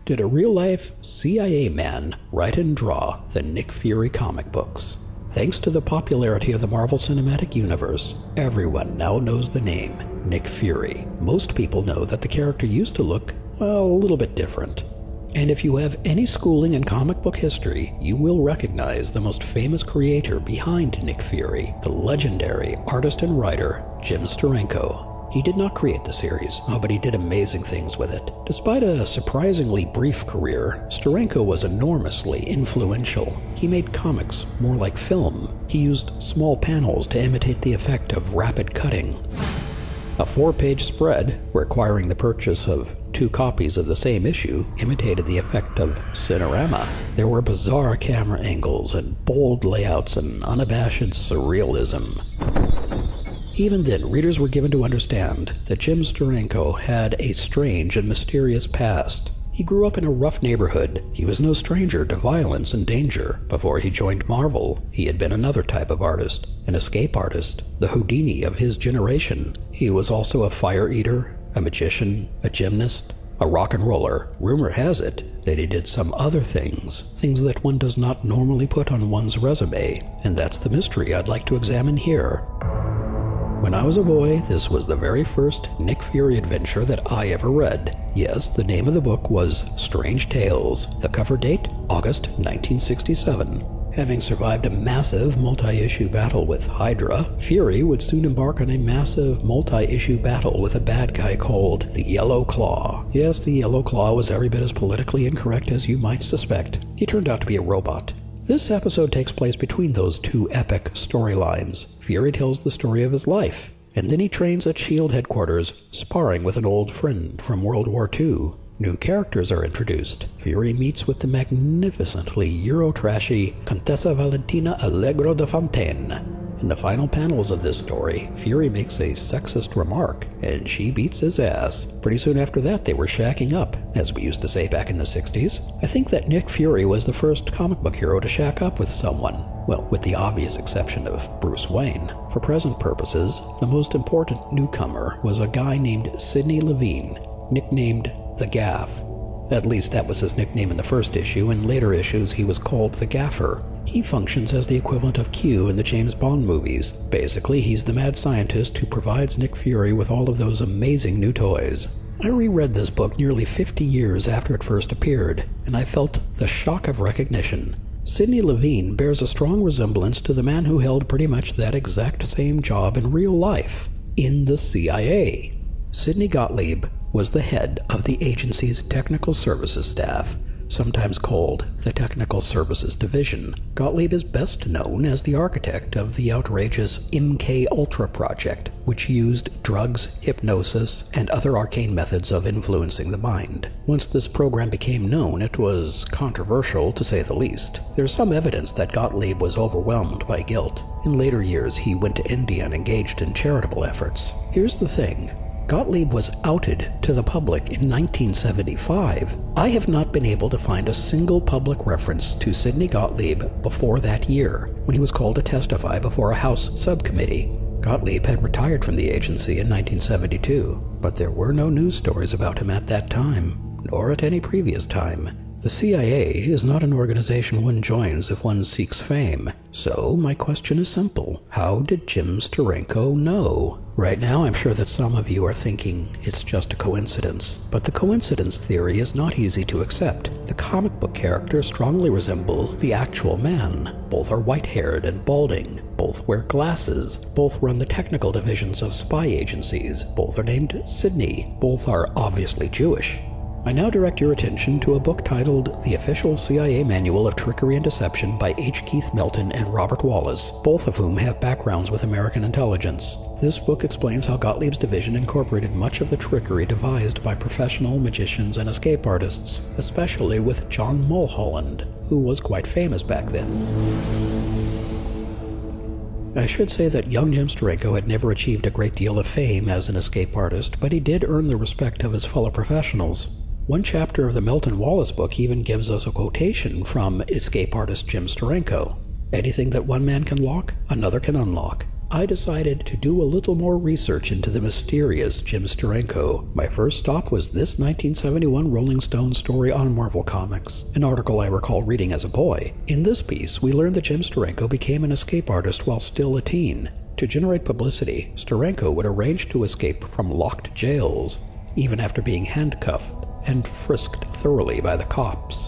did a real-life CIA man write and draw the Nick Fury comic books. Thanks to the popularity of the Marvel Cinematic Universe, everyone now knows the name Nick Fury. Most people know that the character used to look, well, a little bit different. And if you have any schooling in comic book history, you will recognize the most famous creator behind Nick Fury, the legendary artist and writer Jim Steranko. He did not create the series, but he did amazing things with it. Despite a surprisingly brief career, Steranko was enormously influential. He made comics more like film. He used small panels to imitate the effect of rapid cutting. A 4-page spread, requiring the purchase of 2 copies of the same issue, imitated the effect of Cinerama. There were bizarre camera angles and bold layouts and unabashed surrealism. Even then, readers were given to understand that Jim Steranko had a strange and mysterious past. He grew up in a rough neighborhood. He was no stranger to violence and danger. Before he joined Marvel, he had been another type of artist, an escape artist, the Houdini of his generation. He was also a fire eater, a magician, a gymnast, a rock and roller. Rumor has it that he did some other things that one does not normally put on one's resume, and that's the mystery I'd like to examine here. When I was a boy, this was the very first Nick Fury adventure that I ever read. Yes, the name of the book was Strange Tales. The cover date, August 1967. Having survived a massive multi-issue battle with Hydra, Fury would soon embark on a massive multi-issue battle with a bad guy called the Yellow Claw. Yes, the Yellow Claw was every bit as politically incorrect as you might suspect. He turned out to be a robot. This episode takes place between those 2 epic storylines. Fury tells the story of his life, and then he trains at S.H.I.E.L.D. headquarters, sparring with an old friend from World War II. New characters are introduced. Fury meets with the magnificently Euro-trashy Contessa Valentina Allegro de Fontaine. In the final panels of this story, Fury makes a sexist remark, and she beats his ass. Pretty soon after that, they were shacking up, as we used to say back in the 60s. I think that Nick Fury was the first comic book hero to shack up with someone. Well, with the obvious exception of Bruce Wayne. For present purposes, the most important newcomer was a guy named Sidney Levine, nicknamed the Gaff. At least that was his nickname in the first issue. In later issues, he was called the Gaffer. He functions as the equivalent of Q in the James Bond movies. Basically, he's the mad scientist who provides Nick Fury with all of those amazing new toys. I reread this book nearly 50 years after it first appeared, and I felt the shock of recognition. Sidney Levine bears a strong resemblance to the man who held pretty much that exact same job in real life, in the CIA. Sidney Gottlieb was the head of the agency's technical services staff, sometimes called the Technical Services Division. Gottlieb is best known as the architect of the outrageous MK Ultra project, which used drugs, hypnosis, and other arcane methods of influencing the mind. Once this program became known, it was controversial, to say the least. There's some evidence that Gottlieb was overwhelmed by guilt. In later years, he went to India and engaged in charitable efforts. Here's the thing. Gottlieb was outed to the public in 1975. I have not been able to find a single public reference to Sidney Gottlieb before that year, when he was called to testify before a House subcommittee. Gottlieb had retired from the agency in 1972, but there were no news stories about him at that time, nor at any previous time. The CIA is not an organization one joins if one seeks fame. So my question is simple. How did Jim Steranko know? Right now, I'm sure that some of you are thinking it's just a coincidence. But the coincidence theory is not easy to accept. The comic book character strongly resembles the actual man. Both are white-haired and balding. Both wear glasses. Both run the technical divisions of spy agencies. Both are named Sidney. Both are obviously Jewish. I now direct your attention to a book titled The Official CIA Manual of Trickery and Deception by H. Keith Melton and Robert Wallace, both of whom have backgrounds with American intelligence. This book explains how Gottlieb's division incorporated much of the trickery devised by professional magicians and escape artists, especially with John Mulholland, who was quite famous back then. I should say that young Jim Steranko had never achieved a great deal of fame as an escape artist, but he did earn the respect of his fellow professionals. One chapter of the Melton Wallace book even gives us a quotation from escape artist Jim Steranko. Anything that one man can lock, another can unlock. I decided to do a little more research into the mysterious Jim Steranko. My first stop was this 1971 Rolling Stone story on Marvel Comics, an article I recall reading as a boy. In this piece, we learned that Jim Steranko became an escape artist while still a teen. To generate publicity, Steranko would arrange to escape from locked jails, even after being handcuffed and frisked thoroughly by the cops.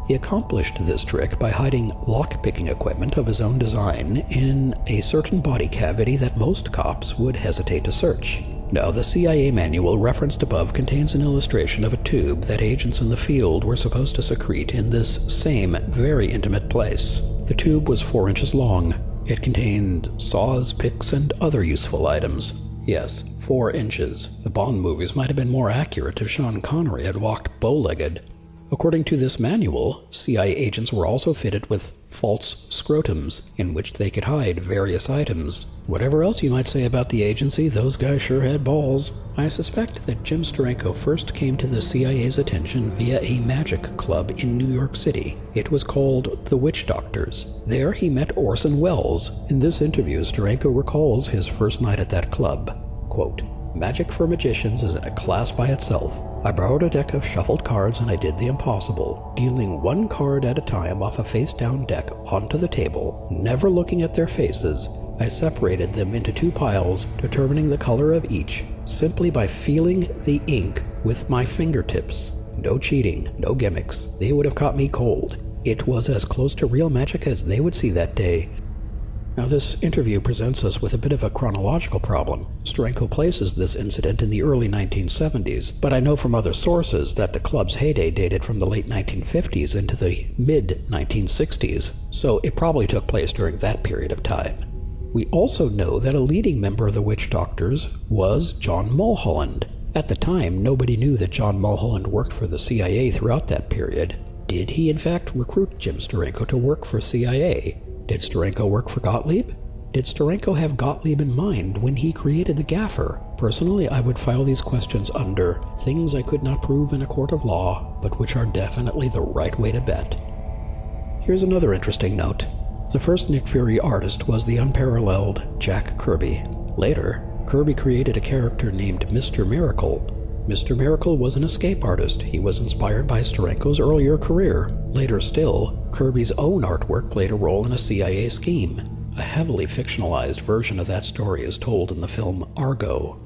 He accomplished this trick by hiding lock-picking equipment of his own design in a certain body cavity that most cops would hesitate to search. Now, the CIA manual referenced above contains an illustration of a tube that agents in the field were supposed to secrete in this same very intimate place. The tube was 4 inches long. It contained saws, picks, and other useful items. Yes, 4 inches. The Bond movies might have been more accurate if Sean Connery had walked bow-legged. According to this manual, CIA agents were also fitted with false scrotums, in which they could hide various items. Whatever else you might say about the agency, those guys sure had balls. I suspect that Jim Steranko first came to the CIA's attention via a magic club in New York City. It was called the Witch Doctors. There he met Orson Welles. In this interview, Steranko recalls his first night at that club. Quote, "Magic for magicians is in a class by itself. I borrowed a deck of shuffled cards and I did the impossible, dealing one card at a time off a face-down deck onto the table. Never looking at their faces, I separated them into 2 piles, determining the color of each, simply by feeling the ink with my fingertips. No cheating, no gimmicks. They would have caught me cold. It was as close to real magic as they would see that day." Now, this interview presents us with a bit of a chronological problem. Steranko places this incident in the early 1970s, but I know from other sources that the club's heyday dated from the late 1950s into the mid-1960s, so it probably took place during that period of time. We also know that a leading member of the Witch Doctors was John Mulholland. At the time, nobody knew that John Mulholland worked for the CIA throughout that period. Did he in fact recruit Jim Steranko to work for CIA? Did Steranko work for Gottlieb? Did Steranko have Gottlieb in mind when he created the Gaffer? Personally, I would file these questions under things I could not prove in a court of law, but which are definitely the right way to bet. Here's another interesting note. The first Nick Fury artist was the unparalleled Jack Kirby. Later, Kirby created a character named Mr. Miracle. Mr. Miracle was an escape artist. He was inspired by Steranko's earlier career. Later still, Kirby's own artwork played a role in a CIA scheme. A heavily fictionalized version of that story is told in the film Argo.